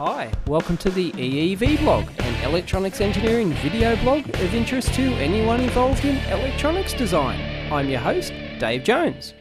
Hi, welcome to the EEVblog, an electronics engineering video blog of interest to anyone involved in electronics design. I'm your host, Dave Jones.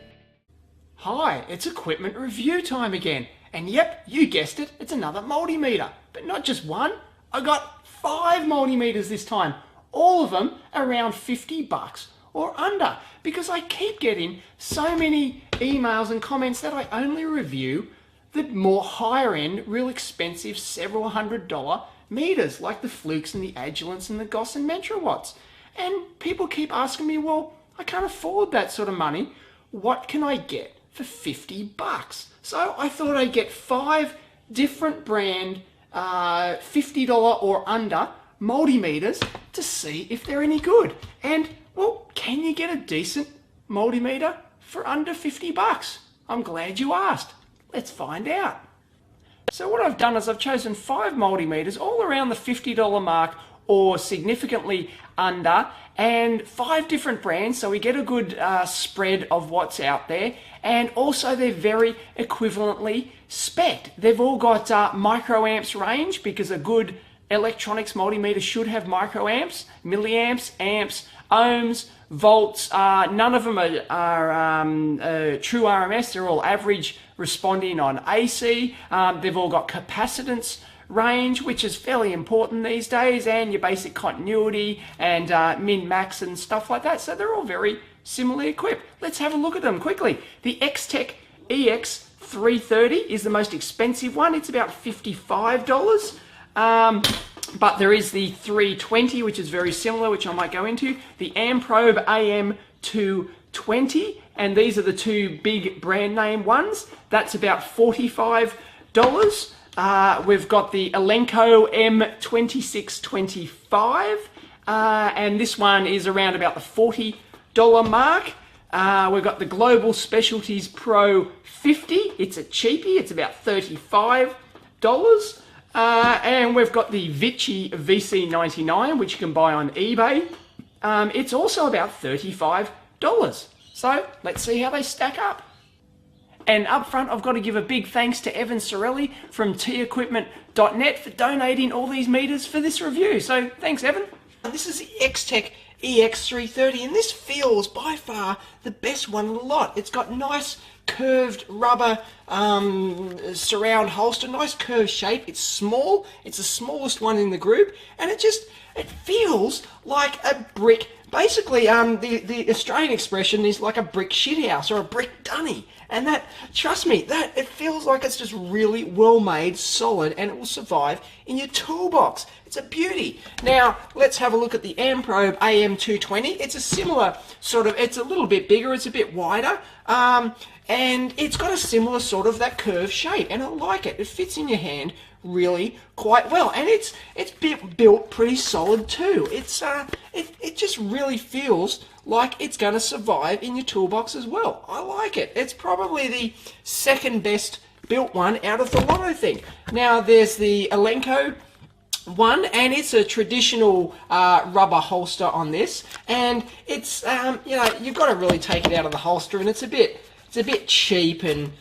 Hi, it's equipment review time again. And yep, you guessed it, it's another multimeter. But not just one, I got 5 multimeters this time. All of them around $50 or under, because I keep getting so many emails and comments that I only review the more higher end, real expensive, several $100 meters like the Flukes and the Agilents and the Goss and Metrawatts. And people keep asking me, well, I can't afford that sort of money. What can I get for $50? So I thought I'd get 5 different brand $50 or under multimeters to see if they're any good. And well, can you get a decent multimeter for under $50? I'm glad you asked. Let's find out. So what I've done is I've chosen 5 multimeters all around the $50 mark or significantly under, and 5 different brands, so we get a good spread of what's out there. And also they're very equivalently spec'd. They've all got microamps range, because a good electronics multimeter should have microamps, milliamps, amps, ohms, volts. None of them are true RMS. They're all average responding on AC. They've all got capacitance range, which is fairly important these days, and your basic continuity and min-max and stuff like that. So they're all very similarly equipped. Let's have a look at them quickly. The Extech EX330 is the most expensive one. It's about $55. But there is the 320, which is very similar, which I might go into. The Amprobe AM220, and these are the 2 big brand name ones. That's about $45. We've got the Elenco M-2625, and this one is around about the $40 mark. We've got the Global Specialties Pro-50. It's a cheapie. It's about $35. And we've got the Vichy VC99, which you can buy on eBay. It's also about $35. So let's see how they stack up. And up front, I've got to give a big thanks to Evan Sorelli from teequipment.net for donating all these meters for this review. So thanks, Evan. This is the Extech EX330, and this feels by far the best one of the lot. It's got nice curved rubber surround holster, nice curved shape. It's small. It's the smallest one in the group, and it feels like a brick. Basically, the Australian expression is like a brick shithouse or a brick dunny. And that, trust me, that it feels like it's just really well made, solid, and it will survive in your toolbox. It's a beauty. Now, let's have a look at the Amprobe AM220. It's a similar sort of, it's a little bit bigger, it's a bit wider, and it's got a similar sort of that curved shape, and I like it. It fits in your hand really quite well, and it's built pretty solid too. It just really feels like it's going to survive in your toolbox as well. I like it. It's probably the second best built one out of the lot, I think. Now there's the Elenco one, and it's a traditional rubber holster on this, and it's you know, you've got to really take it out of the holster, and it's a bit cheap and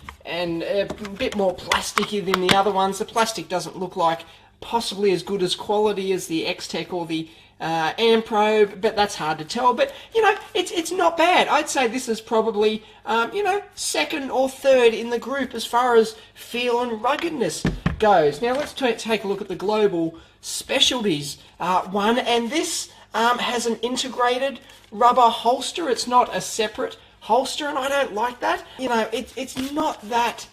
a bit more plasticky than the other ones. The plastic doesn't look like possibly as good as quality as the Extech or the Amprobe, but that's hard to tell. But you know, it's not bad. I'd say this is probably you know, second or third in the group as far as feel and ruggedness goes. Now let's take a look at the Global Specialties one, and this has an integrated rubber holster. It's not a separate holster, and I don't like that. You know, it's not that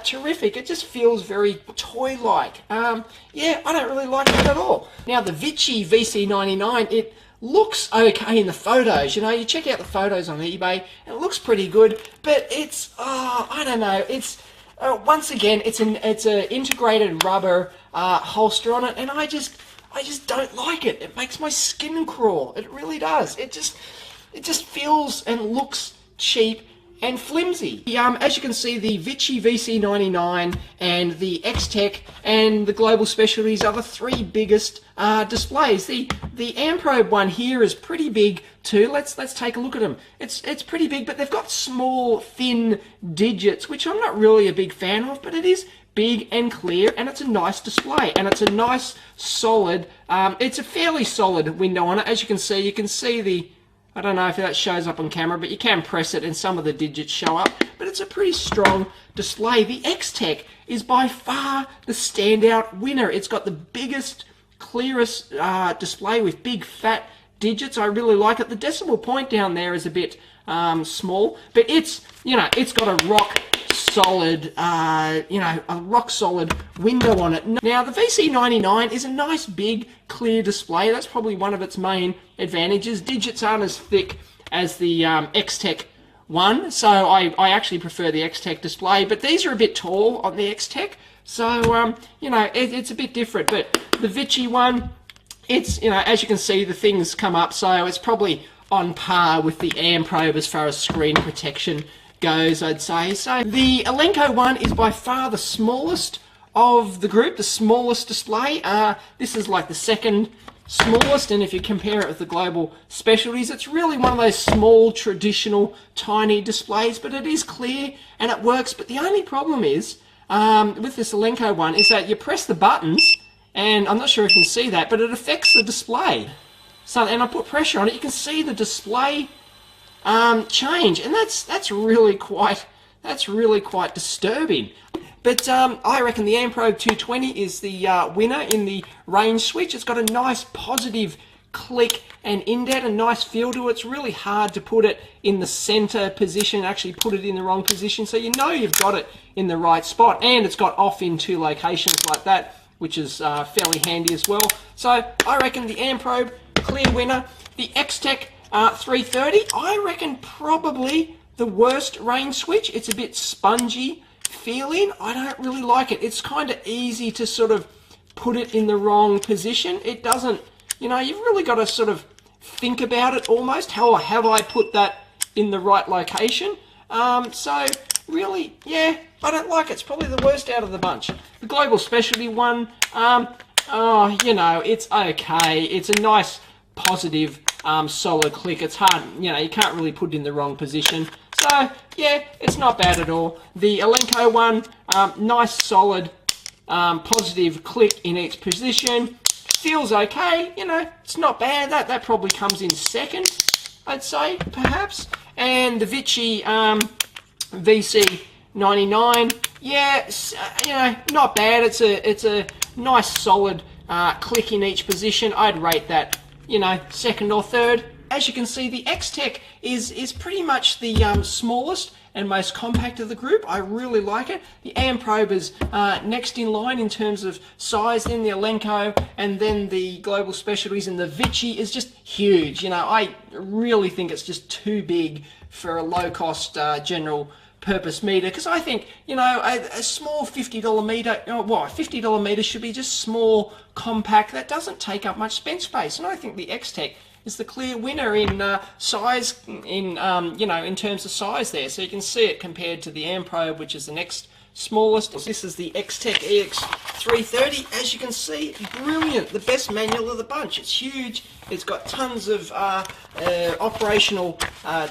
terrific. It just feels very toy-like. Yeah, I don't really like it at all. Now the Vichy VC99, it looks okay in the photos. You know, you check out the photos on eBay, and it looks pretty good, but it's I don't know. It's once again, it's an integrated rubber holster on it, and I just don't like it. It makes my skin crawl. It really does. It just feels and looks cheap and flimsy. As you can see, the Vichy VC99 and the Extech and the Global Specialties are the 3 biggest displays. The Amprobe one here is pretty big too. Let's take a look at them. It's pretty big, but they've got small, thin digits, which I'm not really a big fan of, but it is big and clear, and it's a nice display, and it's a nice solid, it's a fairly solid window on it. As you can see the, I don't know if that shows up on camera, but you can press it and some of the digits show up, but it's a pretty strong display. The Extech is by far the standout winner. It's got the biggest, clearest display with big fat digits. I really like it. The decimal point down there is a bit small, but it's, it's got a rock solid, a rock solid window on it. Now the VC99 is a nice big clear display. That's probably one of its main advantages. Digits aren't as thick as the Extech one, so I actually prefer the Extech display, but these are a bit tall on the Extech, so it's a bit different. But the Vichy one, it's, as you can see, the things come up, so it's probably on par with the Amprobe as far as screen protection goes, I'd say. So the Elenco one is by far the smallest of the group, the smallest display. This is like the second smallest, and if you compare it with the global specialties, it's really one of those small, traditional, tiny displays, but it is clear and it works. But the only problem is, with this Elenco one, is that you press the buttons, and I'm not sure if you can see that, but it affects the display. So, and I put pressure on it, you can see the display change, and that's really quite disturbing. But I reckon the Amprobe 220 is the winner in the range switch. It's got a nice positive click and indent, a nice feel to it. It's really hard to put it in the center position, actually put it in the wrong position, so you know you've got it in the right spot, and it's got off in 2 locations like that, which is fairly handy as well. So I reckon the Amprobe, clear winner. The Extech EX330, I reckon probably the worst range switch. It's a bit spongy feeling. I don't really like it. It's kind of easy to sort of put it in the wrong position. It doesn't, you've really got to sort of think about it almost. How have I put that in the right location? So really, yeah, I don't like it. It's probably the worst out of the bunch. The global specialty one, it's okay. It's a nice, positive, solid click. It's hard, you can't really put it in the wrong position. So, yeah, it's not bad at all. The Elenco one, nice, solid, positive click in each position. Feels okay, it's not bad. That probably comes in second, I'd say, perhaps. And the Vichy VC99, yeah, not bad. It's a nice, solid click in each position. I'd rate that, second or third. As you can see, the Extech is pretty much the smallest and most compact of the group. I really like it. The Amprobe is next in line in terms of size, then the Elenco, and then the global specialties, and the Vichy is just huge. I really think it's just too big for a low-cost general purpose meter, because I think, a small $50 meter, a $50 meter should be just small, compact, that doesn't take up much bench space, and I think the Extech is the clear winner in size, in terms of size there. So you can see it compared to the Amprobe, which is the next smallest. This is the Extech EX330. As you can see, brilliant, the best manual of the bunch. It's huge. It's got tons of operational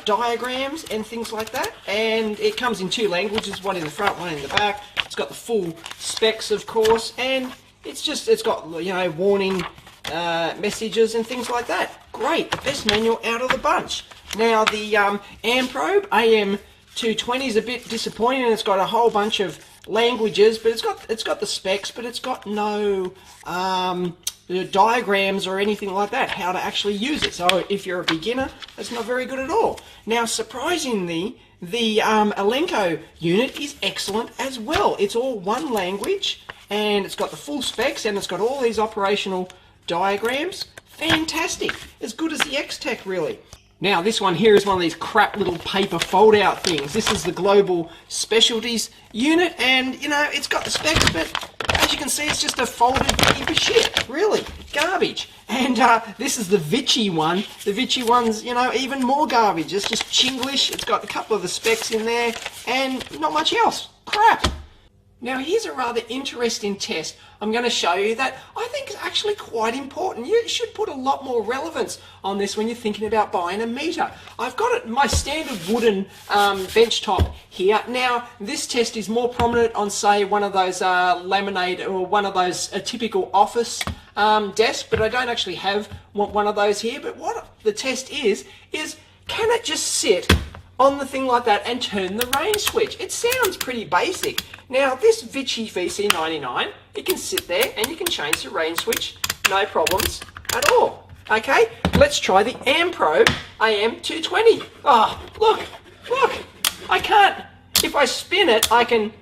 diagrams and things like that, and it comes in 2 languages, one in the front, one in the back. It's got the full specs, of course, and it's got warning messages and things like that. Great, the best manual out of the bunch. Now the Amprobe AM220 is a bit disappointing, and it's got a whole bunch of languages, but it's got the specs, but it's got no diagrams or anything like that, how to actually use it. So if you're a beginner, that's not very good at all. Now, surprisingly, the Elenco unit is excellent as well. It's all one language, and it's got the full specs, and it's got all these operational diagrams. Fantastic. As good as the Extech, really. Now, this one here is one of these crap little paper fold-out things. This is the global specialties unit, and, it's got the specs, but as you can see, it's just a folded heap of shit. Really. Garbage. And this is the Vichy one. The Vichy one's, even more garbage. It's just Chinglish. It's got a couple of the specs in there, and not much else. Crap. Now here's a rather interesting test I'm going to show you that I think is actually quite important. You should put a lot more relevance on this when you're thinking about buying a meter. I've got it, my standard wooden bench top here. Now this test is more prominent on, say, one of those laminate or one of those typical office desks, but I don't actually have one of those here. But what the test is can it just sit on the thing like that and turn the range switch? It sounds pretty basic. Now this Vichy VC99, it can sit there and you can change the range switch, no problems at all. Okay, let's try the Amprobe AM220. Oh, look, I can't, if I spin it, I can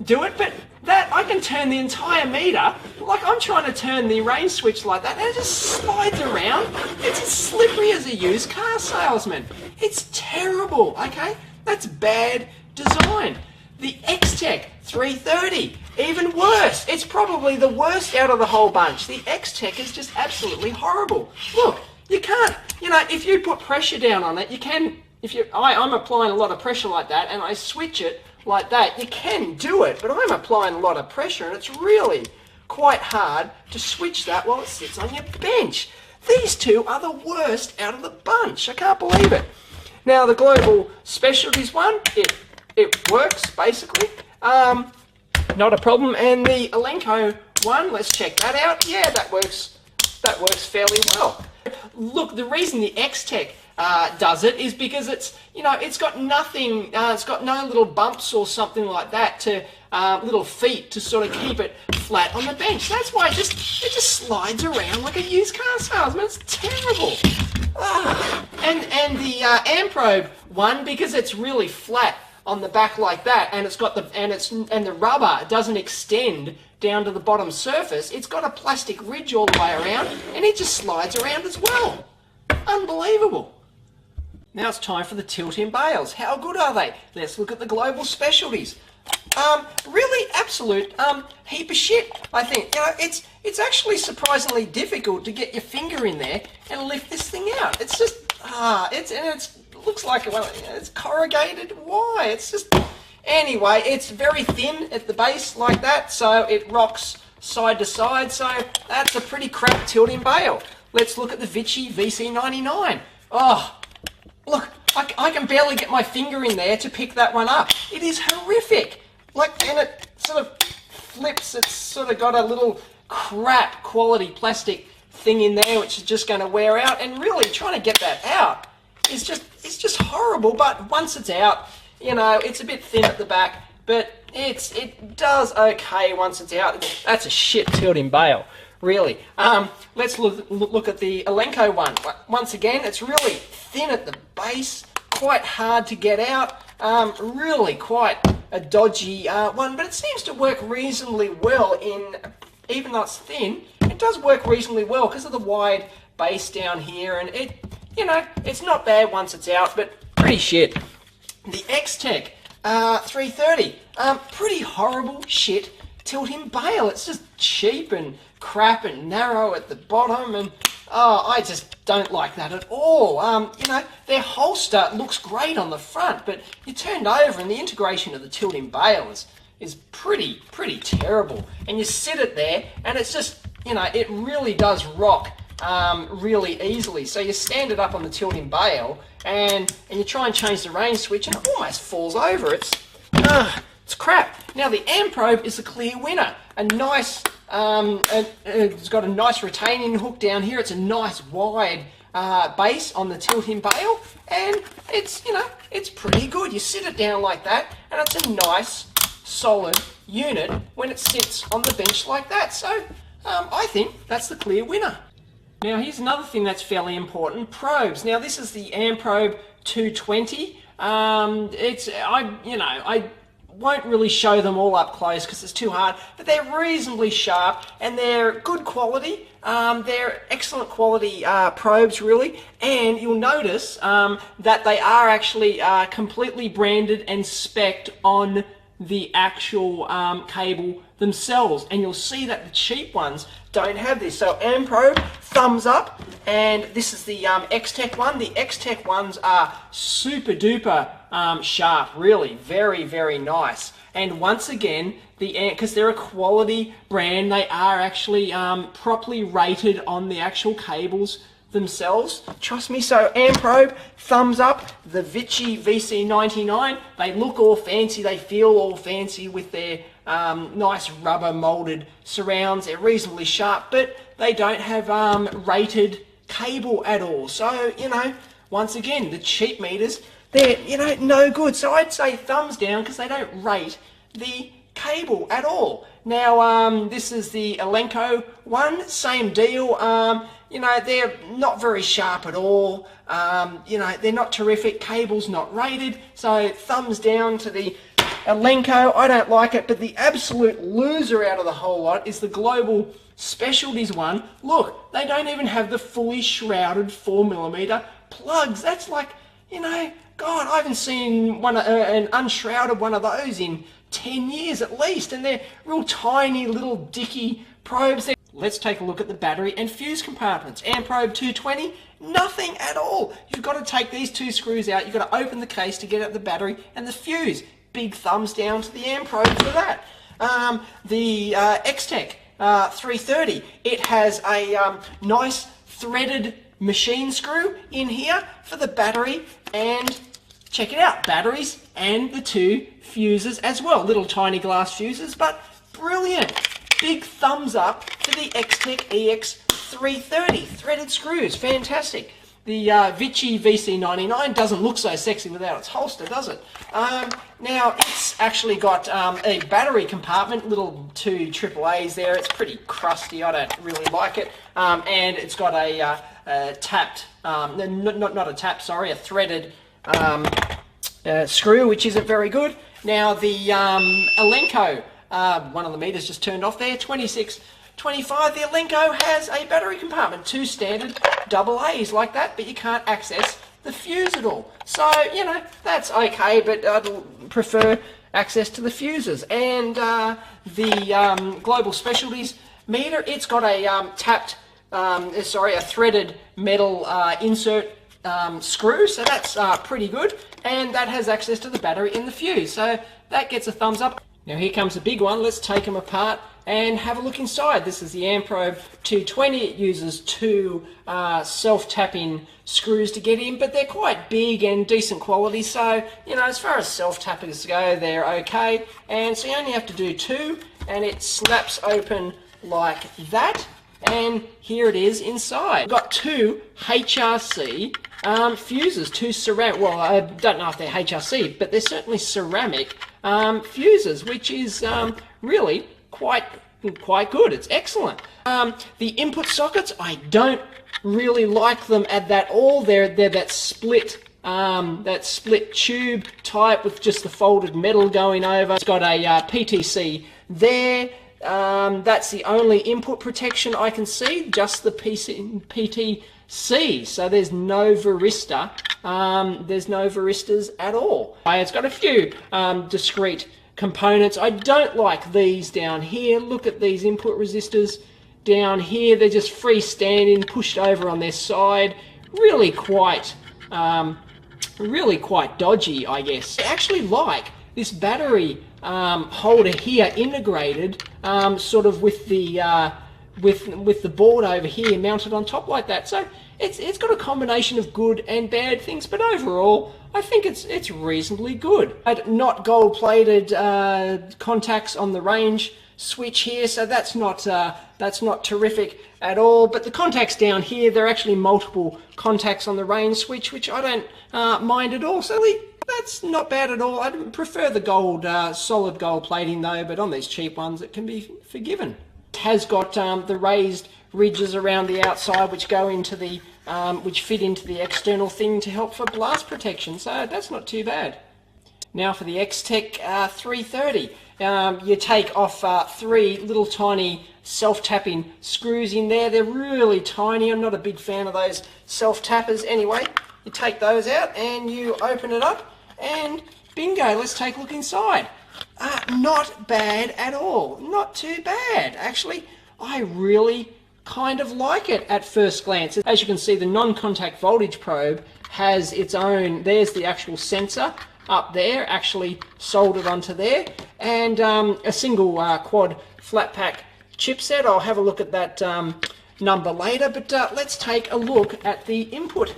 do it, but that, I can turn the entire meter, like I'm trying to turn the range switch like that, and it just slides around. It's as slippery as a used car salesman. It's terrible, okay? That's bad design. The Extech EX330, even worse. It's probably the worst out of the whole bunch. The Extech is just absolutely horrible. Look, you can't, you know, if you put pressure down on it, you can, I'm applying a lot of pressure like that, and I switch it like that, you can do it, but I'm applying a lot of pressure, and it's really quite hard to switch that while it sits on your bench. These two are the worst out of the bunch. I can't believe it. Now the Global Specialties one, it works basically, not a problem. And the Elenco one, let's check that out. Yeah, that works fairly well. Look, the reason the Extech does it is because it's, you know, it's got nothing, it's got no little bumps or something like that to, little feet to sort of keep it flat on the bench. That's why it just slides around like a used car salesman. It's terrible. And the Amprobe one, because it's really flat on the back like that, and it's got the rubber doesn't extend down to the bottom surface. It's got a plastic ridge all the way around, and it just slides around as well. Unbelievable. Now it's time for the tilt-in bales. How good are they? Let's look at the Global Specialties. Really absolute heap of shit, I think. You know, it's actually surprisingly difficult to get your finger in there and lift this thing out. It's just, it looks like, well, it's corrugated. Why? It's just, anyway, it's very thin at the base like that, so it rocks side to side, so that's a pretty crap tilt-in bale. Let's look at the Vichy VC99. Oh, look, I can barely get my finger in there to pick that one up. It is horrific. Like, and it sort of flips. It's sort of got a little crap quality plastic thing in there which is just going to wear out, and really trying to get that out is just horrible. But once it's out, you know, it's a bit thin at the back, but it does okay once it's out. That's a shit tilt-in bale, really. Let's look at the Elenco one. Once again, it's really thin at the base, quite hard to get out, really quite a dodgy one, but it seems to work reasonably well even though it's thin, it does work reasonably well because of the wide base down here, and it, you know, it's not bad once it's out, but pretty shit. The Extech EX330, pretty horrible shit tilt-in bale. It's just cheap and crap and narrow at the bottom, and I just don't like that at all. You know, their holster looks great on the front, but you turned over and the integration of the tilt-in bale is pretty terrible. And you sit it there and it's just, you know, it really does rock really easily. So you stand it up on the tilt-in bale and you try and change the range switch and it almost falls over. It's crap. Now the Amprobe is the clear winner. A nice, it's got a nice retaining hook down here. It's a nice wide base on the tilt-in bale, and it's, you know, it's pretty good. You sit it down like that, and it's a nice, solid unit when it sits on the bench like that. So I think that's the clear winner. Now here's another thing that's fairly important: probes. Now this is the Amprobe 220. I won't really show them all up close because it's too hard, but they're reasonably sharp and they're good quality. They're excellent quality probes, really, and you'll notice that they are actually completely branded and spec'd on the actual cable themselves, and you'll see that the cheap ones don't have this. So Amprobe, thumbs up, and this is the Extech one. The Extech ones are super duper sharp, really, very, very nice. And once again, because they're a quality brand, they are actually properly rated on the actual cables themselves. Trust me. So Amprobe, thumbs up. The Vichy VC99, they look all fancy, they feel all fancy with their nice rubber molded surrounds. They're reasonably sharp, but they don't have rated cable at all. So, you know, once again, the cheap meters, they're, you know, no good. So I'd say thumbs down because they don't rate the cable at all. Now, this is the Elenco one, same deal. You know, they're not very sharp at all. You know, they're not terrific. Cable's not rated. So thumbs down to the Elenco. I don't like it, but the absolute loser out of the whole lot is the Global Specialties one. Look, they don't even have the fully shrouded 4mm plugs. That's like, you know, God, I haven't seen one an unshrouded one of those in 10 years at least, and they're real tiny little dicky probes. Let's take a look at the battery and fuse compartments. Amprobe 220, nothing at all. You've got to take these two screws out, you've got to open the case to get at the battery and the fuse. Big thumbs down to the Amprobe for that. The Extech EX330, it has a nice threaded machine screw in here for the battery, and check it out, batteries and the two fuses as well. Little tiny glass fuses, but brilliant. Big thumbs up to the Extech EX330. Threaded screws, fantastic. The Vichy VC99 doesn't look so sexy without its holster, does it? Now, it's actually got a battery compartment, little two AAAs there. It's pretty crusty, I don't really like it. And it's got a tapped, not a tap, sorry, a threaded screw, which isn't very good. Now, the Elenco, one of the meters just turned off there, 2625. The Elenco has a battery compartment, two standard AA's like that, but you can't access the fuse at all. So, you know, that's okay, but I'd prefer access to the fuses. And the Global Specialties meter, it's got a a threaded metal insert screw, so that's pretty good, and that has access to the battery and the fuse, so that gets a thumbs up. Now here comes the big one. Let's take them apart and have a look inside. This is the Amprobe 220. It uses two self-tapping screws to get in, but they're quite big and decent quality, so, you know, as far as self-tappers go, they're okay. And so you only have to do two, and it snaps open like that, and here it is inside. We've got two HRC fuses, two ceramic, well, I don't know if they're HRC, but they're certainly ceramic fuses, which is really quite good. It's excellent. The input sockets, I don't really like them at all. They're that split tube type with just the folded metal going over. It's got a PTC there. That's the only input protection I can see, just the PTC. So there's no varistor. There's no varistors at all. It's got a few discrete components. I don't like these down here. Look at these input resistors down here. They're just freestanding, pushed over on their side. Really quite dodgy, I guess. I actually like this battery holder here integrated, sort of with the board over here mounted on top like that. So it's got a combination of good and bad things, but overall I think it's reasonably good. Not gold-plated contacts on the range switch here, so that's not terrific at all. But the contacts down here, they're actually multiple contacts on the range switch, which I don't mind at all. So that's not bad at all. I prefer the gold, solid gold plating though, but on these cheap ones it can be forgiven. It has got the raised ridges around the outside which go into the which fit into the external thing to help for blast protection, so that's not too bad. Now for the Extech 330, you take off three little tiny self-tapping screws in there. They're really tiny. I'm not a big fan of those self-tappers anyway. You take those out and you open it up and bingo, let's take a look inside. Not bad at all. Not too bad. Actually, I really kind of like it at first glance. As you can see, the non-contact voltage probe has its own, there's the actual sensor up there, actually soldered onto there, and a single quad flat pack chipset. I'll have a look at that number later, but let's take a look at the input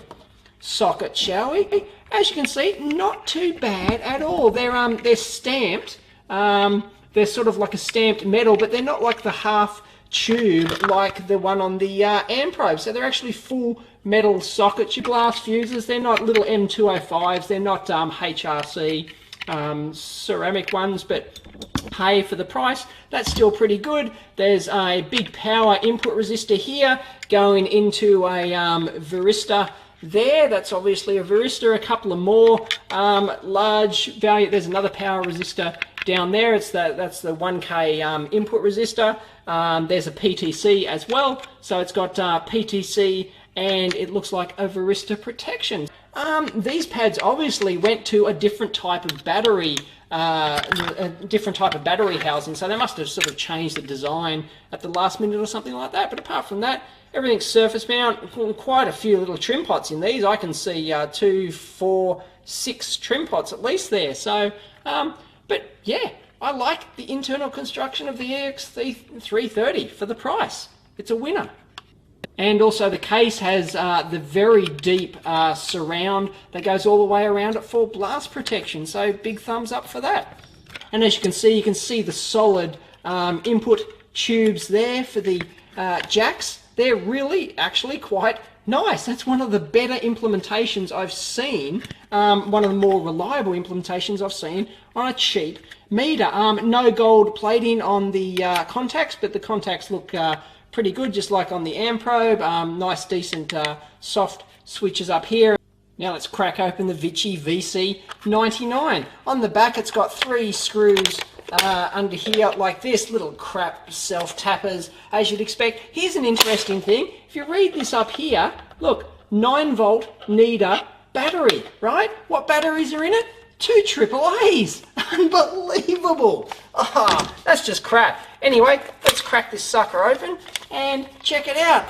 socket, shall we? As you can see, not too bad at all. They're stamped. They're sort of like a stamped metal, but they're not like the half tube like the one on the Amprobe. So they're actually full metal sockets. Your glass fuses, they're not little M205s, they're not HRC ceramic ones, but hey, for the price, that's still pretty good. There's a big power input resistor here going into a varistor there. That's obviously a varistor. A couple of more large value. There's another power resistor down there. That's the 1K input resistor. There's a PTC as well. So it's got PTC and it looks like a varistor protection. These pads obviously went to a different type of battery, housing, so they must have sort of changed the design at the last minute or something like that. But apart from that, everything's surface mount. Quite a few little trim pots in these. I can see 2, 4, 6 trim pots at least there. So, but yeah, I like the internal construction of the EX330 for the price. It's a winner. And also the case has the very deep surround that goes all the way around it for blast protection. So big thumbs up for that. And as you can see the solid input tubes there for the jacks. They're really actually quite nice. That's one of the better implementations I've seen. One of the more reliable implementations I've seen on a cheap meter. No gold plating on the contacts, but the contacts look pretty good, just like on the Amprobe. Nice, decent, soft switches up here. Now let's crack open the Vichy VC99. On the back, it's got 3 screws under here like this, little crap self-tappers, as you'd expect. Here's an interesting thing. If you read this up here, look, 9-volt NEDA battery, right? What batteries are in it? 2 AAAs. Unbelievable. That's just crap. Anyway, let's crack this sucker open and check it out.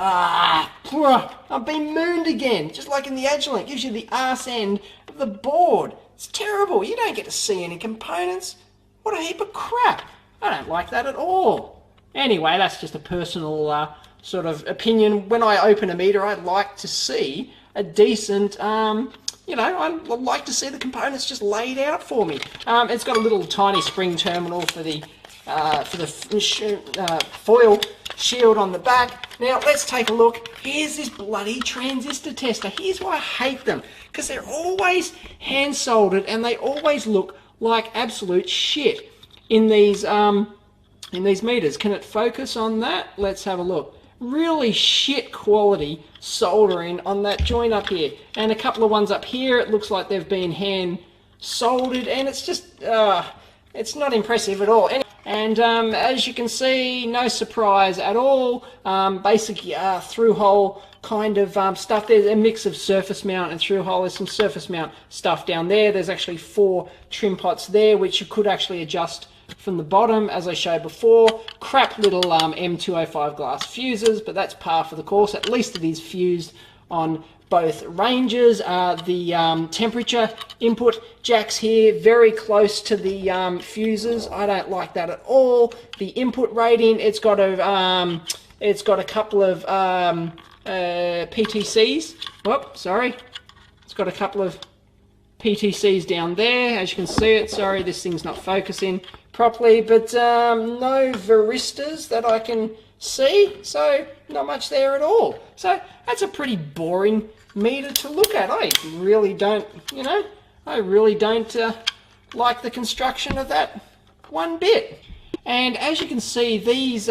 I've been mooned again, just like in the Agilent. It gives you the arse end of the board. It's terrible. You don't get to see any components. What a heap of crap. I don't like that at all. Anyway, that's just a personal sort of opinion. When I open a meter, I'd like to see a decent, you know, I'd like to see the components just laid out for me. It's got a little tiny spring terminal for the foil shield on the back. Now let's take a look. Here's this bloody transistor tester. Here's why I hate them, because they're always hand soldered and they always look like absolute shit in these meters. Can it focus on that? Let's have a look. Really shit quality soldering on that joint up here, and a couple of ones up here. It looks like they've been hand soldered, and it's just it's not impressive at all. And as you can see, no surprise at all. Basic through hole kind of stuff. There's a mix of surface mount and through hole. There's some surface mount stuff down there. There's actually 4 trim pots there, which you could actually adjust from the bottom, as I showed before. Crap little M205 glass fuses, but that's par for the course. At least it is fused on both ranges. The temperature input jacks here, very close to the fuses. I don't like that at all. The input rating, it's got a couple of PTCs. Whoop, sorry. It's got a couple of PTCs down there, as you can see it. Sorry, this thing's not focusing properly, but no varistors that I can see, so not much there at all. So that's a pretty boring meter to look at. I really don't, like the construction of that one bit. And as you can see, these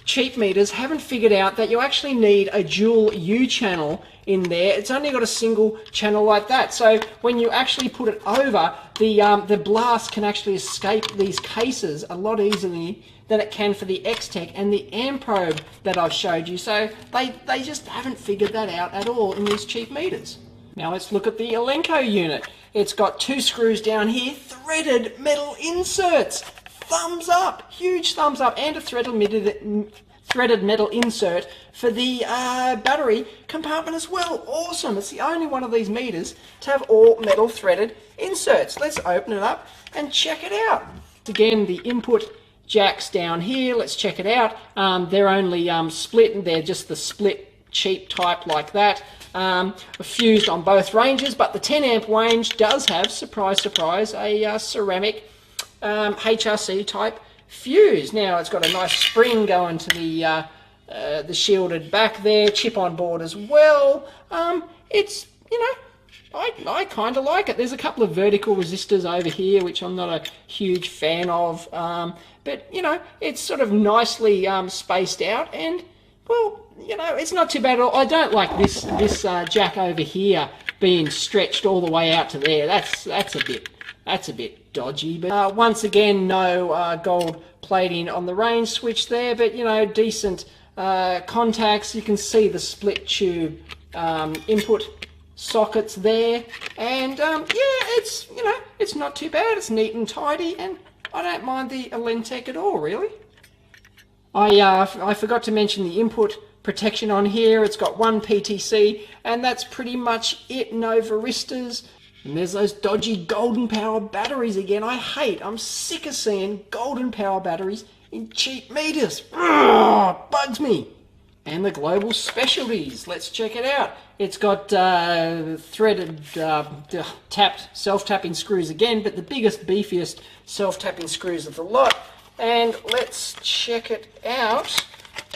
cheap meters haven't figured out that you actually need a dual U channel in there. It's only got a single channel like that. So when you actually put it over, the blast can actually escape these cases a lot easier than it can for the Extech and the Amprobe that I've showed you. So they just haven't figured that out at all in these cheap meters. Now let's look at the Elenco unit. It's got 2 screws down here, threaded metal inserts. Thumbs up, huge thumbs up, and a threaded threaded metal insert for the battery compartment as well. Awesome. It's the only one of these meters to have all metal threaded inserts. Let's open it up and check it out. Again, the input jacks down here. Let's check it out. They're only split, and they're just the split cheap type like that. Fused on both ranges, but the 10 amp range does have, surprise, surprise, a ceramic HRC type fuse. Now it's got a nice spring going to the shielded back there, chip on board as well. It's, you know, I kind of like it. There's a couple of vertical resistors over here, which I'm not a huge fan of, but you know, it's sort of nicely spaced out, and well, you know, it's not too bad at all. I don't like this jack over here being stretched all the way out to there. That's a bit dodgy. But once again, no gold plating on the range switch there, but you know, decent contacts. You can see the split tube input sockets there, and yeah, it's, you know, it's not too bad. It's neat and tidy, and I don't mind the Elenco at all, really. I forgot to mention the input protection on here. It's got one PTC, and that's pretty much it. No varistors. And there's those dodgy golden power batteries again. I'm sick of seeing golden power batteries in cheap meters. Ugh, bugs me. And the global specialties. Let's check it out. It's got threaded tapped self-tapping screws again, but the biggest, beefiest self-tapping screws of the lot. And let's check it out.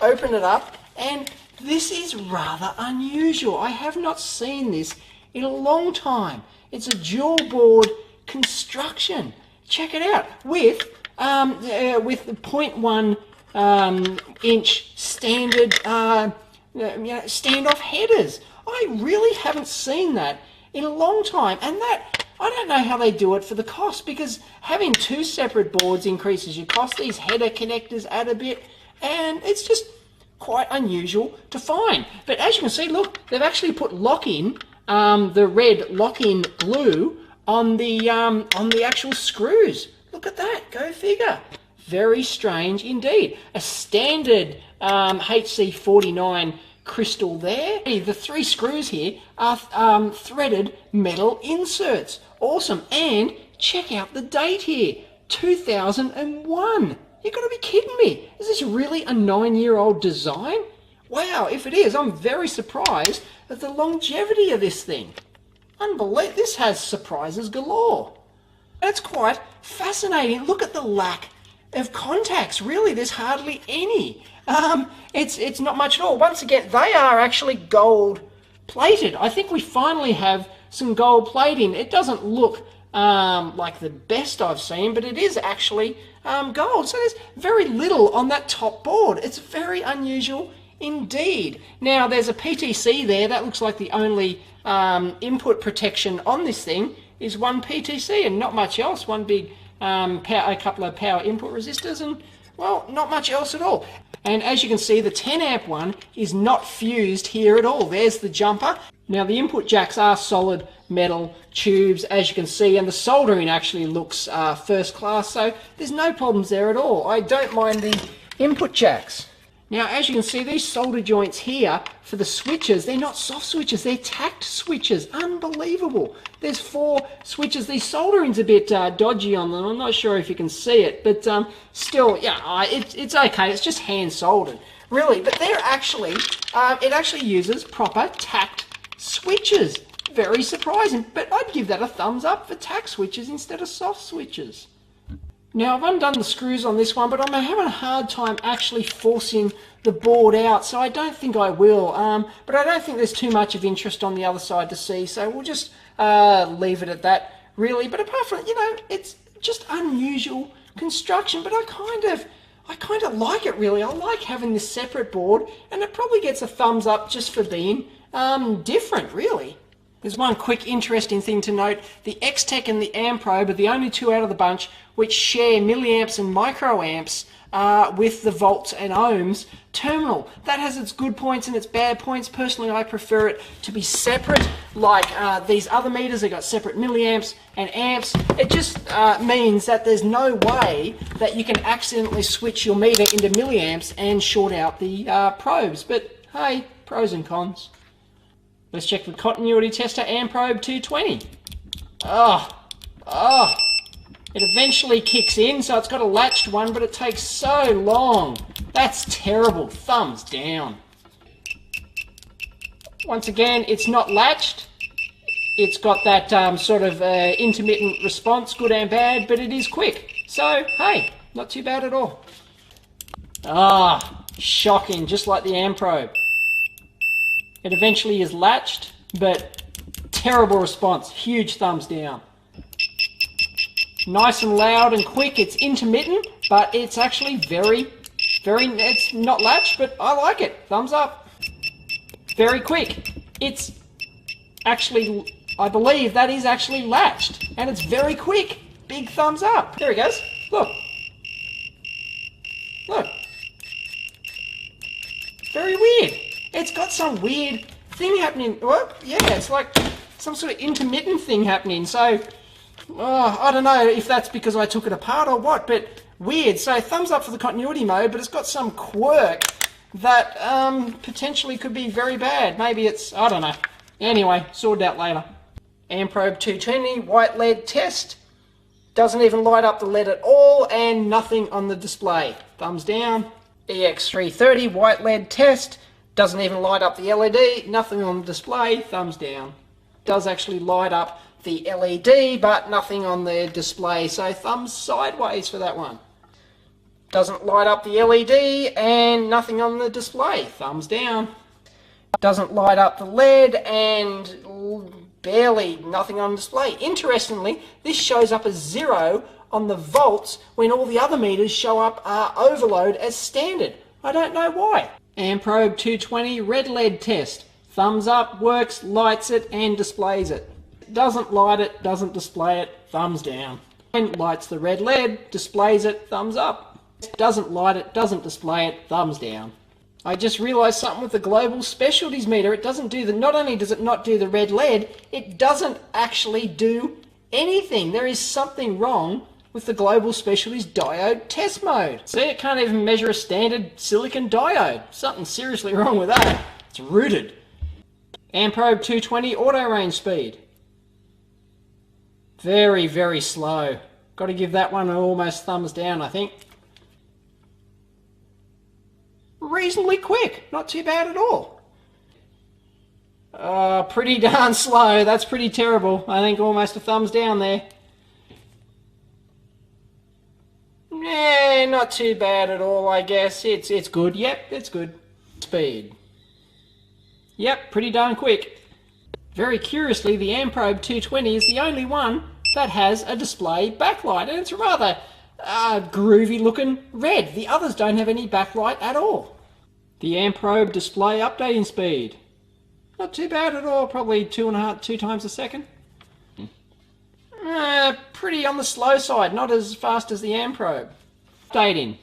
Open it up, and this is rather unusual. I have not seen this in a long time. It's a dual board construction. Check it out with the 0.1 inch standard standoff headers. I really haven't seen that in a long time, and that, I don't know how they do it for the cost, because having two separate boards increases your cost. These header connectors add a bit, and it's just quite unusual to find. But as you can see, look, they've actually put lock-in, the red lock-in glue on the actual screws. Look at that, go figure. Very strange indeed. A standard HC49 crystal there. The three screws here are threaded metal inserts. Awesome. And check out the date here, 2001. You've got to be kidding me. Is this really a 9-year-old design? Wow, if it is, I'm very surprised at the longevity of this thing. Unbelievable. This has surprises galore. That's quite fascinating. Look at the lack of contacts. Really, there's hardly any. It's not much at all. Once again, they are actually gold plated. I think we finally have some gold plating. It doesn't look like the best I've seen, but it is actually gold. So there's very little on that top board. It's very unusual indeed. Now there's a PTC there. That looks like the only input protection on this thing is one PTC and not much else. One big a couple of power input resistors, and well, not much else at all. And as you can see, the 10 amp one is not fused here at all. There's the jumper. Now the input jacks are solid metal tubes, as you can see, and the soldering actually looks first class, so there's no problems there at all. I don't mind the input jacks. Now, as you can see, these solder joints here for the switches, they're not soft switches, they're tacked switches. Unbelievable. There's 4 switches. The soldering's a bit dodgy on them. I'm not sure if you can see it, but still, yeah, it's okay. It's just hand soldered, really. But they're actually, it actually uses proper tacked switches. Very surprising, but I'd give that a thumbs up for tack switches instead of soft switches. Now, I've undone the screws on this one, but I'm having a hard time actually forcing the board out, so I don't think I will. But I don't think there's too much of interest on the other side to see, so we'll just leave it at that, really. But apart from, you know, it's just unusual construction, but I kind of like it, really. I like having this separate board, and it probably gets a thumbs up just for being different, really. There's one quick interesting thing to note. The Extech and the Amprobe are the only two out of the bunch which share milliamps and microamps with the volts and ohms terminal. That has its good points and its bad points. Personally, I prefer it to be separate, like these other meters. They've got separate milliamps and amps. It just means that there's no way that you can accidentally switch your meter into milliamps and short out the probes. But hey, pros and cons. Let's check the continuity tester Amprobe 220. It eventually kicks in, so it's got a latched one, but it takes so long. That's terrible. Thumbs down. Once again, it's not latched. It's got that sort of intermittent response, good and bad, but it is quick. So, hey, not too bad at all. Shocking, just like the Amprobe. It eventually is latched, but terrible response. Huge thumbs down. Nice and loud and quick. It's intermittent, but it's actually it's not latched, but I like it. Thumbs up. Very quick. It's actually, I believe that is actually latched, and it's very quick. Big thumbs up. There he goes. Look. Look. Very weird. It's got some weird thing happening. Well, yeah, it's like some sort of intermittent thing happening. So, I don't know if that's because I took it apart or what, but weird. So, thumbs up for the continuity mode, but it's got some quirk that potentially could be very bad. Maybe it's, I don't know. Anyway, sorted out later. Amprobe 220, white LED test. Doesn't even light up the LED at all, and nothing on the display. Thumbs down. EX330, white LED test. Doesn't even light up the LED, nothing on the display, thumbs down. Does actually light up the LED, but nothing on the display, so thumbs sideways for that one. Doesn't light up the LED and nothing on the display, thumbs down. Doesn't light up the LED and barely nothing on display. Interestingly, this shows up as 0 on the volts when all the other meters show up overload as standard. I don't know why. Amprobe 220 red LED test. Thumbs up, works, lights it, and displays it. Doesn't light it, doesn't display it, thumbs down. And lights the red LED, displays it, thumbs up. Doesn't light it, doesn't display it, thumbs down. I just realised something with the global specialties meter. It doesn't do not only does it not do the red LED, it doesn't actually do anything. There is something wrong with the global specialties diode test mode. See, it can't even measure a standard silicon diode. Something seriously wrong with that. It's rooted. Amprobe 220 auto range speed. Very, very slow. Got to give that one an almost thumbs down, I think. Reasonably quick, not too bad at all. Pretty darn slow. That's pretty terrible. I think almost a thumbs down there. Yeah, not too bad at all, I guess. It's good. Yep, it's good. Speed. Yep, pretty darn quick. Very curiously, the Amprobe 220 is the only one that has a display backlight, and it's rather groovy looking red. The others don't have any backlight at all. The Amprobe display updating speed. Not too bad at all, probably 2 times a second. Pretty on the slow side, not as fast as the Amprobe. Updating.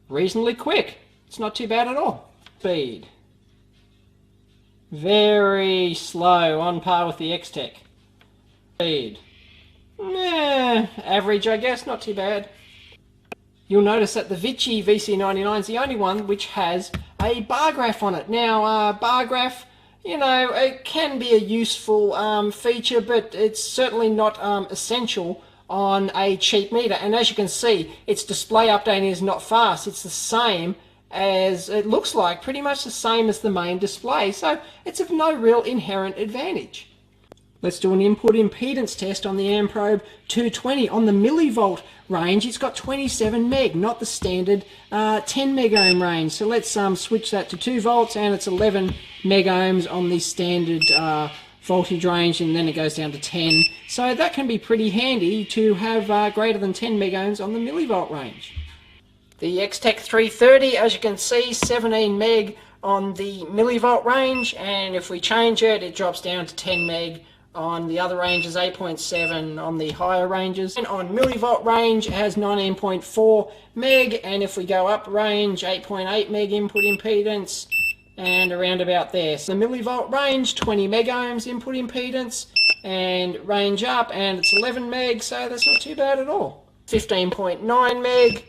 Reasonably quick. It's not too bad at all. Speed. Very slow, on par with the Extech. Speed. Average, I guess, not too bad. You'll notice that the Vichy VC99 is the only one which has a bar graph on it. Now, bar graph, you know, it can be a useful feature, but it's certainly not essential on a cheap meter. And as you can see, its display updating is not fast. It's the same as, it looks like, pretty much the same as the main display. So it's of no real inherent advantage. Let's do an input impedance test on the Amprobe 220. On the millivolt range, it's got 27 meg, not the standard 10 meg ohm range. So let's switch that to 2 volts, and it's 11 meg ohms on the standard voltage range, and then it goes down to 10. So that can be pretty handy to have greater than 10 meg ohms on the millivolt range. The Extech 330, as you can see, 17 meg on the millivolt range, and if we change it, it drops down to 10 meg on the other ranges, 8.7 on the higher ranges. And on millivolt range, it has 19.4 meg, and if we go up range, 8.8 meg input impedance, and around about there. So the millivolt range, 20 meg ohms input impedance, and range up, and it's 11 meg, so that's not too bad at all. 15.9 meg,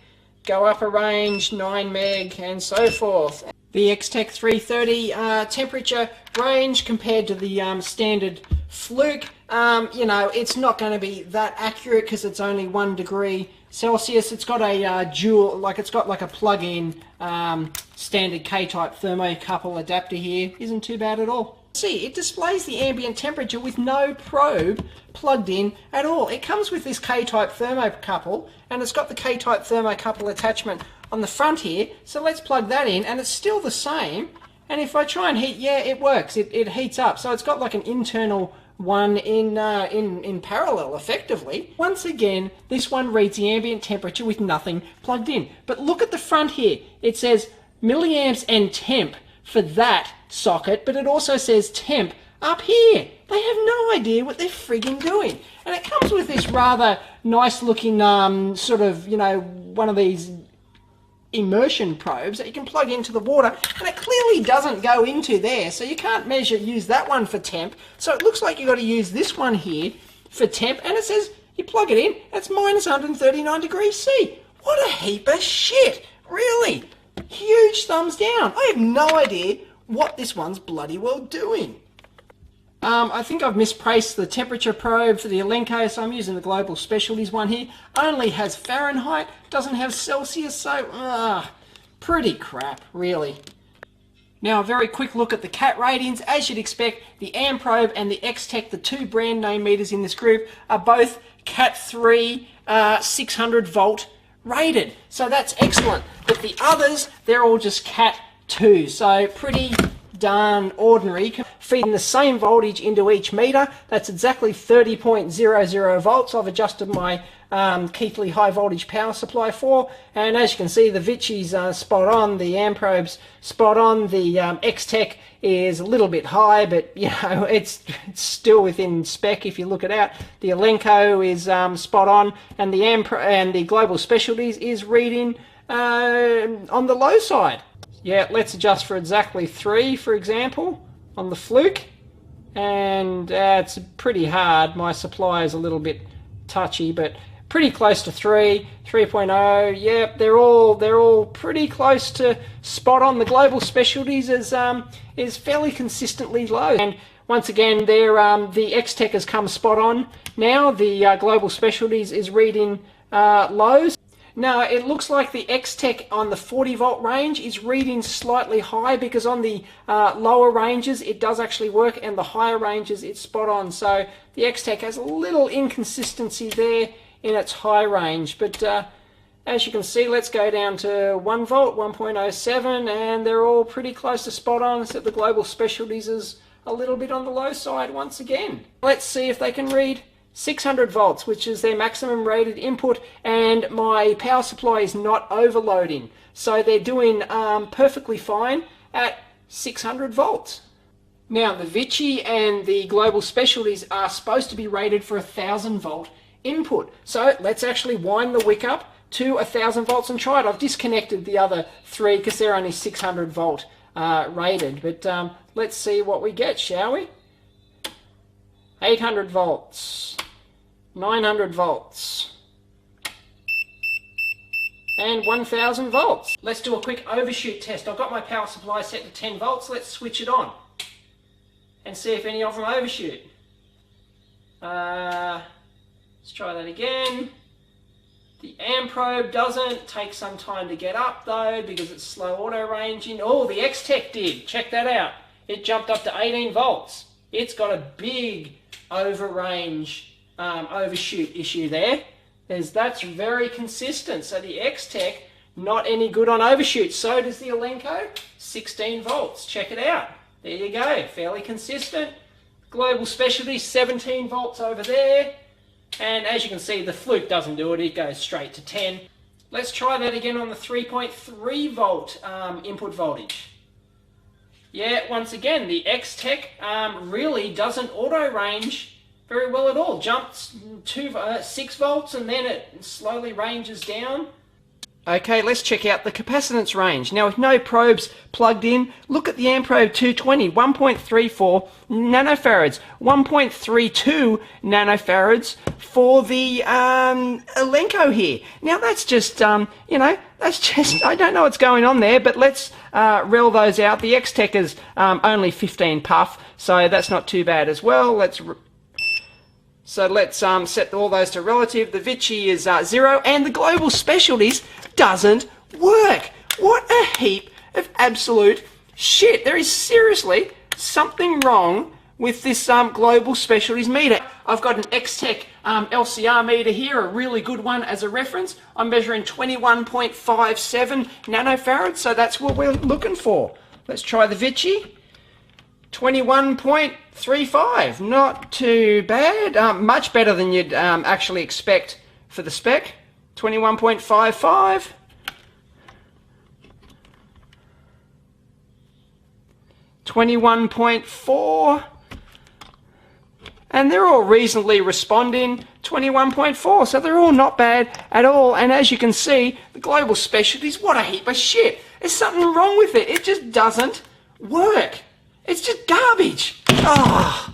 go up a range, 9 meg, and so forth. The Extech 330 temperature range compared to the standard Fluke, you know, it's not going to be that accurate because it's only 1 degree Celsius. It's got a dual, like it's got like a plug-in standard K-type thermocouple adapter here. Isn't too bad at all. See, it displays the ambient temperature with no probe plugged in at all. It comes with this K-type thermocouple, and it's got the K-type thermocouple attachment on the front here. So let's plug that in, and it's still the same. And if I try and heat, yeah, it works. It heats up. So it's got like an internal one in parallel, effectively. Once again, this one reads the ambient temperature with nothing plugged in. But look at the front here. It says milliamps and temp for that socket, but it also says temp up here. They have no idea what they're frigging doing. And it comes with this rather nice looking sort of, you know, one of these immersion probes that you can plug into the water, and it clearly doesn't go into there, so you can't use that one for temp. So it looks like you've got to use this one here for temp, and it says you plug it in, and it's minus 139 degrees C. What a heap of shit, really. Huge thumbs down. I have no idea what this one's bloody well doing. I think I've misplaced the temperature probe for the Elenco, so I'm using the Global Specialties one here. Only has Fahrenheit, doesn't have Celsius, so pretty crap, really. Now a very quick look at the CAT ratings. As you'd expect, the Amprobe and the Extech, the two brand name meters in this group, are both CAT 3 600 volt rated. So that's excellent. But the others, they're all just CAT 2, so pretty darn ordinary. Feeding the same voltage into each meter. That's exactly 30.00 volts. I've adjusted my Keithley high voltage power supply for, and as you can see, the Vichy's spot on, the Amprobe's spot on, the Extech is a little bit high, but you know, it's still within spec if you look it out. The Elenco is spot on, and the Global Specialties is reading on the low side. Yeah, let's adjust for exactly 3, for example, on the Fluke, and it's pretty hard. My supply is a little bit touchy, but pretty close to 3, 3.0. Yep, they're all pretty close to spot on. The Global Specialties is fairly consistently low, and once again, the Extech has come spot on. Now the Global Specialties is reading lows. Now it looks like the Extech on the 40 volt range is reading slightly high, because on the lower ranges it does actually work, and the higher ranges it's spot on. So the Extech has a little inconsistency there in its high range, but as you can see, let's go down to 1 volt, 1.07, and they're all pretty close to spot on, except the Global Specialties is a little bit on the low side once again. Let's see if they can read 600 volts, which is their maximum rated input, and my power supply is not overloading, so they're doing perfectly fine at 600 volts. Now the Vichy and the Global Specialties are supposed to be rated for 1000 volt input, so let's actually wind the wick up to 1000 volts and try it. I've disconnected the other 3 because they're only 600 volt rated, but let's see what we get, shall we? 800 volts, 900 volts, and 1000 volts. Let's do a quick overshoot test. I've got my power supply set to 10 volts. Let's switch it on and see if any of them overshoot. Let's try that again. The Amprobe doesn't. Take some time to get up though, because it's slow auto ranging. Oh, the Extech did. Check that out. It jumped up to 18 volts. It's got a big overrange overshoot issue there. That's very consistent. So the Extech, not any good on overshoot. So does the Elenco, 16 volts. Check it out. There you go, fairly consistent. Global Specialty, 17 volts over there. And as you can see, the Fluke doesn't do it. It goes straight to 10. Let's try that again on the 3.3 volt input voltage. Yeah, once again, the Extech really doesn't auto range very well at all. Jumps 6 volts and then it slowly ranges down. Okay, let's check out the capacitance range. Now, with no probes plugged in, look at the Amprobe 220, 1.34 nanofarads, 1.32 nanofarads for the Elenco here. Now, that's just, you know, that's just, I don't know what's going on there, but let's rel those out. The Extech is only 15 puff, so that's not too bad as well. Let's set all those to relative. The Vichy is 0, and the Global Specialties doesn't work. What a heap of absolute shit. There is seriously something wrong with this Global Specialties meter. I've got an Extech LCR meter here, a really good one as a reference. I'm measuring 21.57 nanofarads, so that's what we're looking for. Let's try the Vichy. 21.35, not too bad. Much better than you'd actually expect for the spec. 21.55. 21.4. And they're all reasonably responding. 21.4, so they're all not bad at all. And as you can see, the Global Specialties, what a heap of shit. There's something wrong with it. It just doesn't work. It's just garbage. Oh.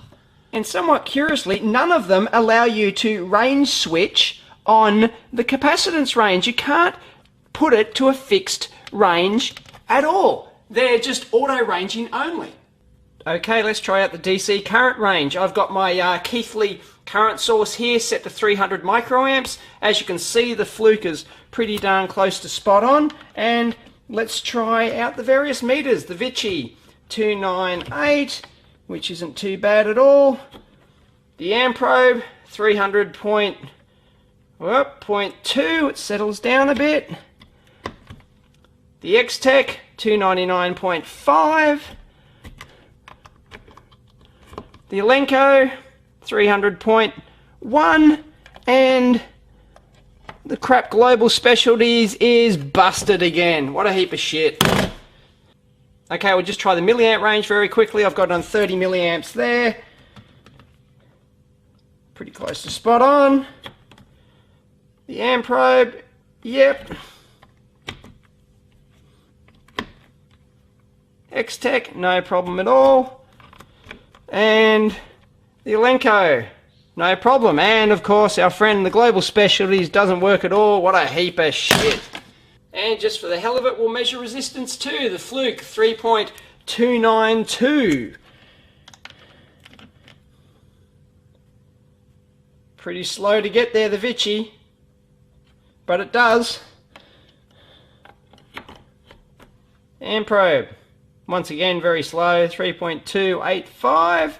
And somewhat curiously, none of them allow you to range switch on the capacitance range. You can't put it to a fixed range at all. They're just auto ranging only. Okay, let's try out the DC current range. I've got my Keithley current source here set to 300 microamps. As you can see, the fluke is pretty darn close to spot on. And let's try out the various meters. The Vichy 298, which isn't too bad at all. The Amprobe 300.2, it settles down a bit. The Extech 299.5. The Elenco 300.1, and the crap Global Specialties is busted again. What a heap of shit. Okay, we'll just try the milliamp range very quickly. I've got on 30 milliamps there. Pretty close to spot on. The Amprobe, yep. Extech, no problem at all. And the Elenco, no problem. And of course, our friend the Global Specialties doesn't work at all. What a heap of shit. And just for the hell of it, we'll measure resistance too. The Fluke 3.292. Pretty slow to get there, the Vichy, but it does. Amprobe, once again very slow, 3.285.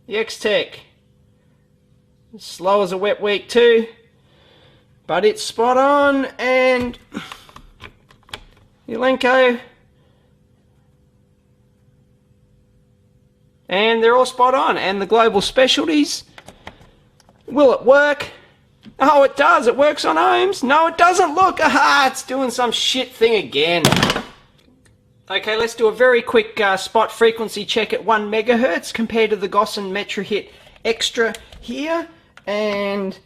The Extech, slow as a wet week too, but it's spot on. And the Elenco, and they're all spot on. And the Global Specialties, will it work? Oh, it does. It works on ohms. No, it doesn't. Look, aha, it's doing some shit thing again. Okay, let's do a very quick spot frequency check at 1 megahertz compared to the Gossen MetroHit Extra here, and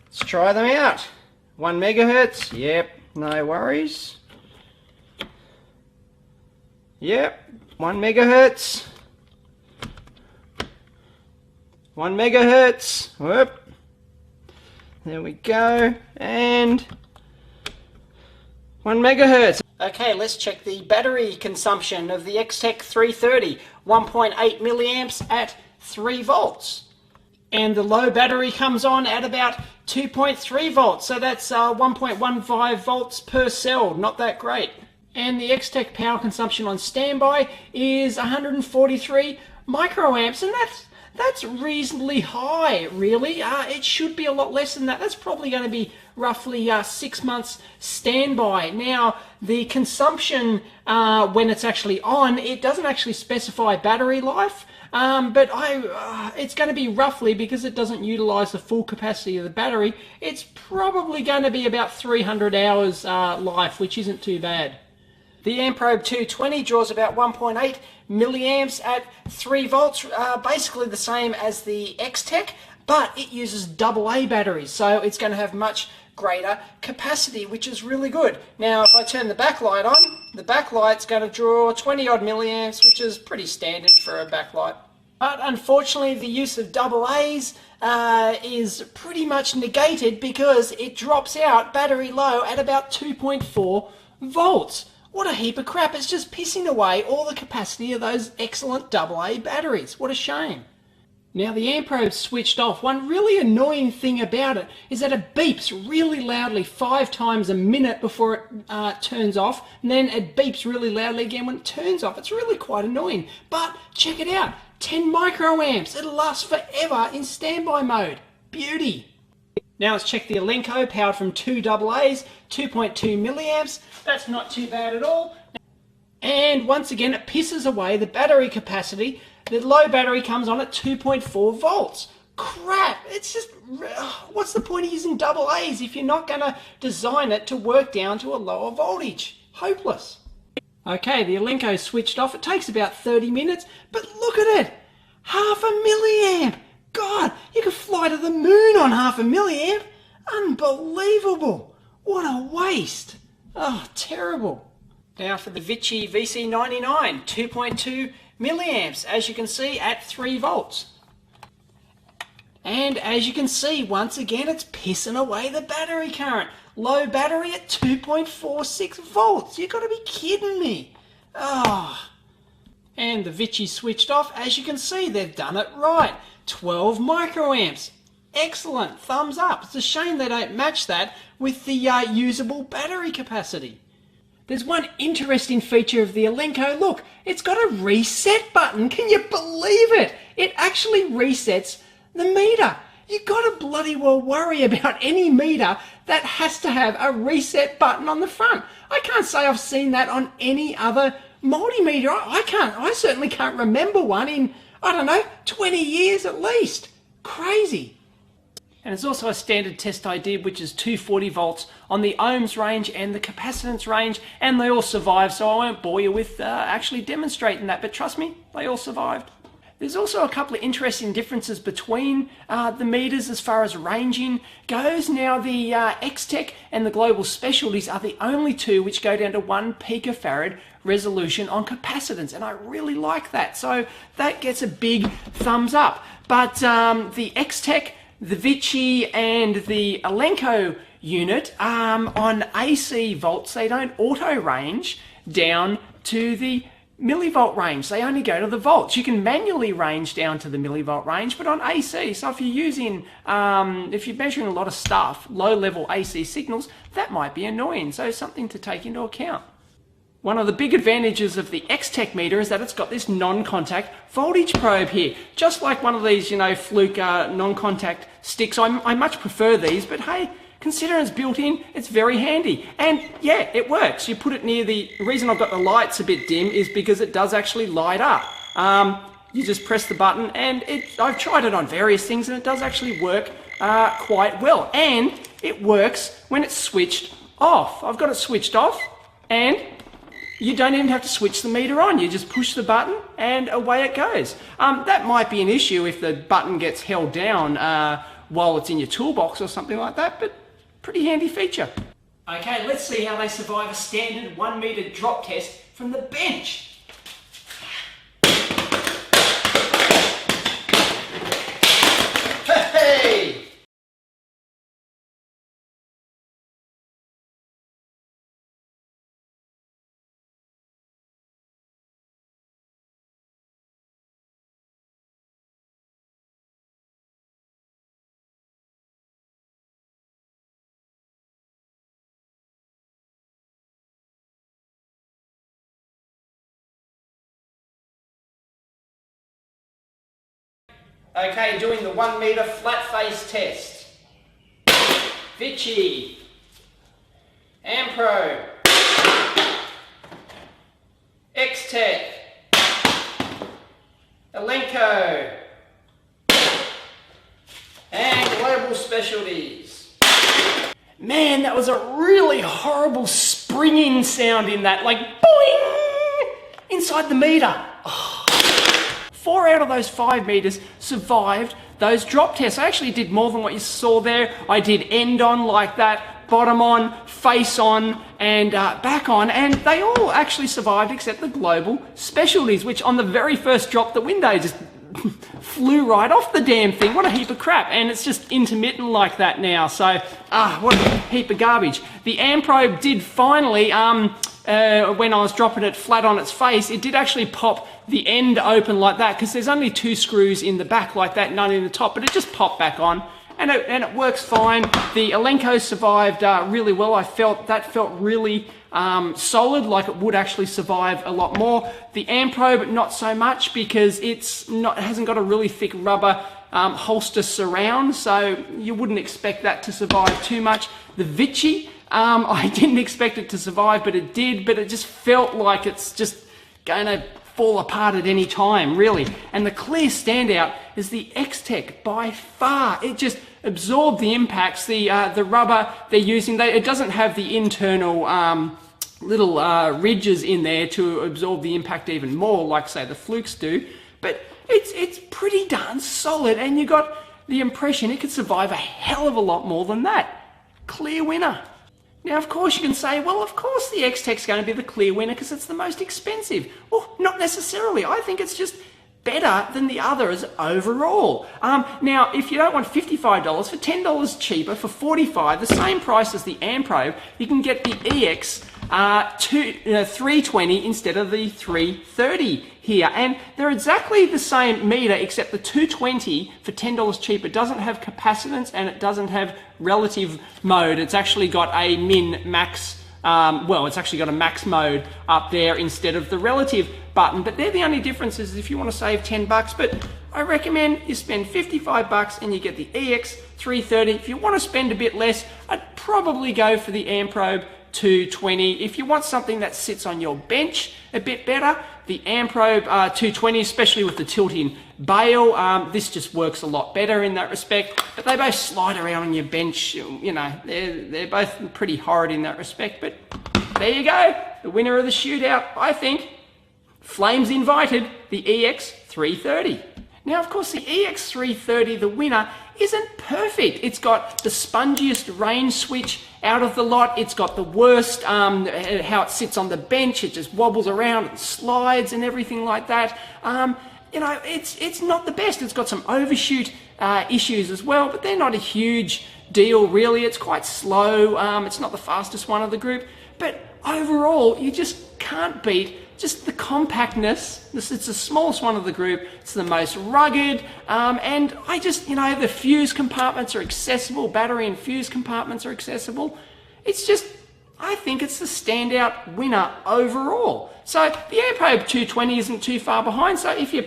let's try them out. 1 megahertz, yep, no worries. Yep, 1 megahertz. 1 megahertz, whoop. There we go, and 1 megahertz. Okay, let's check the battery consumption of the Extech 330. 1.8 milliamps at 3 volts. And the low battery comes on at about 2.3 volts, so that's 1.15 volts per cell, not that great. And the Extech power consumption on standby is 143 microamps, and That's reasonably high, really. It should be a lot less than that. That's probably going to be roughly 6 months standby. Now, the consumption when it's actually on, it doesn't actually specify battery life, but it's going to be roughly, because it doesn't utilize the full capacity of the battery, it's probably going to be about 300 hours life, which isn't too bad. The Amprobe 220 draws about 1.8 milliamps at 3 volts, basically the same as the Extech, but it uses AA batteries, so it's going to have much greater capacity, which is really good. Now, if I turn the backlight on, the backlight's going to draw 20 odd milliamps, which is pretty standard for a backlight. But unfortunately, the use of AA's is pretty much negated because it drops out battery low at about 2.4 volts. What a heap of crap. It's just pissing away all the capacity of those excellent AA batteries. What a shame. Now, the Amprobe's switched off. One really annoying thing about it is that it beeps really loudly 5 times a minute before it turns off, and then it beeps really loudly again when it turns off. It's really quite annoying. But check it out. 10 microamps. It'll last forever in standby mode. Beauty. Now let's check the Elenco, powered from 2 AA's, 2.2 milliamps. That's not too bad at all. And once again, it pisses away the battery capacity. The low battery comes on at 2.4 volts. Crap, it's just, what's the point of using AA's if you're not going to design it to work down to a lower voltage? Hopeless. Okay, the Elenco switched off. It takes about 30 minutes, but look at it. 0.5 milliamp. God, you could fly to the moon on 0.5 milliamp. Unbelievable. What a waste. Oh, terrible. Now for the Vichy VC99, 2.2 milliamps, as you can see, at 3 volts. And as you can see, once again, it's pissing away the battery current. Low battery at 2.46 volts. You've got to be kidding me. Oh. And the Vichy switched off. As you can see, they've done it right. 12 microamps. Excellent. Thumbs up. It's a shame they don't match that with the usable battery capacity. There's one interesting feature of the Elenco. Look, it's got a reset button. Can you believe it? It actually resets the meter. You've got to bloody well worry about any meter that has to have a reset button on the front. I can't say I've seen that on any other multimeter. I certainly can't remember one in, I don't know, 20 years at least. Crazy. And there's also a standard test I did, which is 240 volts on the ohms range and the capacitance range, and they all survived, so I won't bore you with actually demonstrating that, but trust me, they all survived. There's also a couple of interesting differences between the meters as far as ranging goes. Now, the Extech and the Global Specialties are the only two which go down to 1 picofarad resolution on capacitance, and I really like that, so that gets a big thumbs up. But the Extech, the Vichy and the Elenco unit, on AC volts, they don't auto range down to the millivolt range. They only go to the volts. You can manually range down to the millivolt range, but on AC, so if you're using, if you're measuring a lot of stuff, low level AC signals, that might be annoying, so something to take into account. One of the big advantages of the Extech meter is that it's got this non-contact voltage probe here. Just like one of these, fluke non-contact sticks. I much prefer these, but hey, considering it's built in, it's very handy. And yeah, it works. You put it near the reason I've got the lights a bit dim is because it does actually light up. You just press the button, and I've tried it on various things, and it does actually work quite well. And it works when it's switched off. I've got it switched off, and you don't even have to switch the meter on. You just push the button and away it goes. That might be an issue if the button gets held down while it's in your toolbox or something like that, but pretty handy feature. Okay, let's see how they survive a standard 1 meter drop test from the bench. Okay, doing the 1 meter flat face test. Vichy, Amprobe, Extech, Elenco, and Global Specialties. Man, that was a really horrible springing sound in that, like boing, inside the meter. Oh. 4 out of those 5 meters survived those drop tests. I actually did more than what you saw there. I did end on like that, bottom on, face on, and back on, and they all actually survived except the Global Specialties, which on the very first drop, the window just flew right off the damn thing. What a heap of crap. And it's just intermittent like that now. So, what a heap of garbage. The Amprobe did finally, when I was dropping it flat on its face, it did actually pop the end open like that, because there's only 2 screws in the back like that, none in the top, but it just popped back on. And it works fine. The Elenco survived really well. I felt that felt really solid, like it would actually survive a lot more. The Amprobe, not so much, because it hasn't got a really thick rubber holster surround, so you wouldn't expect that to survive too much. The Vichy, I didn't expect it to survive, but it did. But it just felt like it's just going to fall apart at any time, really. And the clear standout is the Extech by far. It just absorbed the impacts. The rubber they're using, it doesn't have the internal little ridges in there to absorb the impact even more, like say the Flukes do. But it's pretty darn solid, and you got the impression it could survive a hell of a lot more than that. Clear winner. Now, of course, you can say, well, of course the Extech's going to be the clear winner because it's the most expensive. Well, not necessarily. I think it's just better than the others overall. Now, if you don't want $55, for $10 cheaper, for $45, the same price as the Amprobe, you can get the EX320 instead of the 330 here. And they're exactly the same meter, except the 220 for $10 cheaper doesn't have capacitance and it doesn't have relative mode. It's actually got a min-max, it's actually got a max mode up there instead of the relative button. But they're the only differences if you want to save $10. But I recommend you spend $55 and you get the EX330. If you want to spend a bit less, I'd probably go for the Amprobe 220. If you want something that sits on your bench a bit better, the Amprobe 220, especially with the tilting bail, this just works a lot better in that respect. But they both slide around on your bench. You know, they're both pretty horrid in that respect. But there you go, the winner of the shootout, I think. Flames invited, the EX330. Now, of course, the EX330, the winner, isn't perfect. It's got the spongiest range switch out of the lot. It's got the worst, how it sits on the bench. It just wobbles around and slides and everything like that. You know, it's not the best. It's got some overshoot issues as well, but they're not a huge deal, really. It's quite slow. It's not the fastest one of the group. But overall, you just can't beat just the compactness. It's the smallest one of the group. It's the most rugged. And I just, you know, the fuse compartments are accessible. Battery and fuse compartments are accessible. It's just, I think it's the standout winner overall. So the Amprobe 220 isn't too far behind. So if you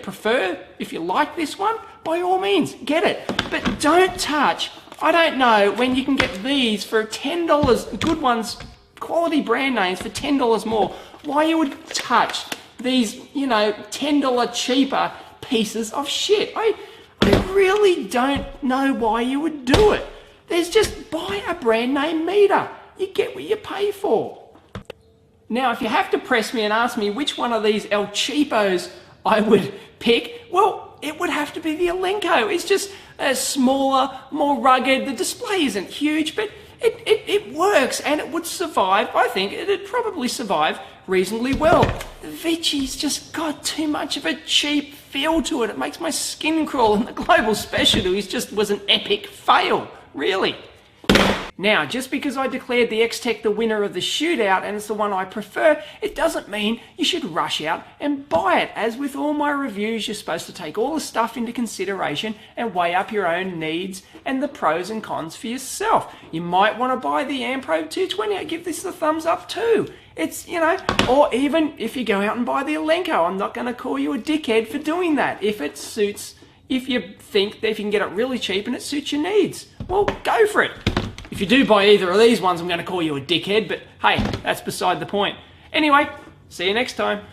like this one, by all means, get it. But don't touch, I don't know, when you can get these for $10, good ones, quality brand names for $10 more, why you would touch these, you know, $10 cheaper pieces of shit. I really don't know why you would do it. There's just buy a brand name meter. You get what you pay for. Now, if you have to press me and ask me which one of these El Cheapos I would pick, well, it would have to be the Elenco. It's just smaller, more rugged. The display isn't huge, but it works and it would survive. I think it'd probably survive reasonably well. The Vichy's just got too much of a cheap feel to it. It makes my skin crawl, and the Global Specialties just was an epic fail, really. Now, just because I declared the Extech the winner of the shootout and it's the one I prefer, it doesn't mean you should rush out and buy it. As with all my reviews, you're supposed to take all the stuff into consideration and weigh up your own needs and the pros and cons for yourself. You might want to buy the Amprobe 220. I give this the thumbs up too. It's, you know, or even if you go out and buy the Elenco, I'm not going to call you a dickhead for doing that if it suits if you think that if you can get it really cheap and it suits your needs, well, go for it. If you do buy either of these ones, I'm going to call you a dickhead, but hey, that's beside the point. Anyway, see you next time.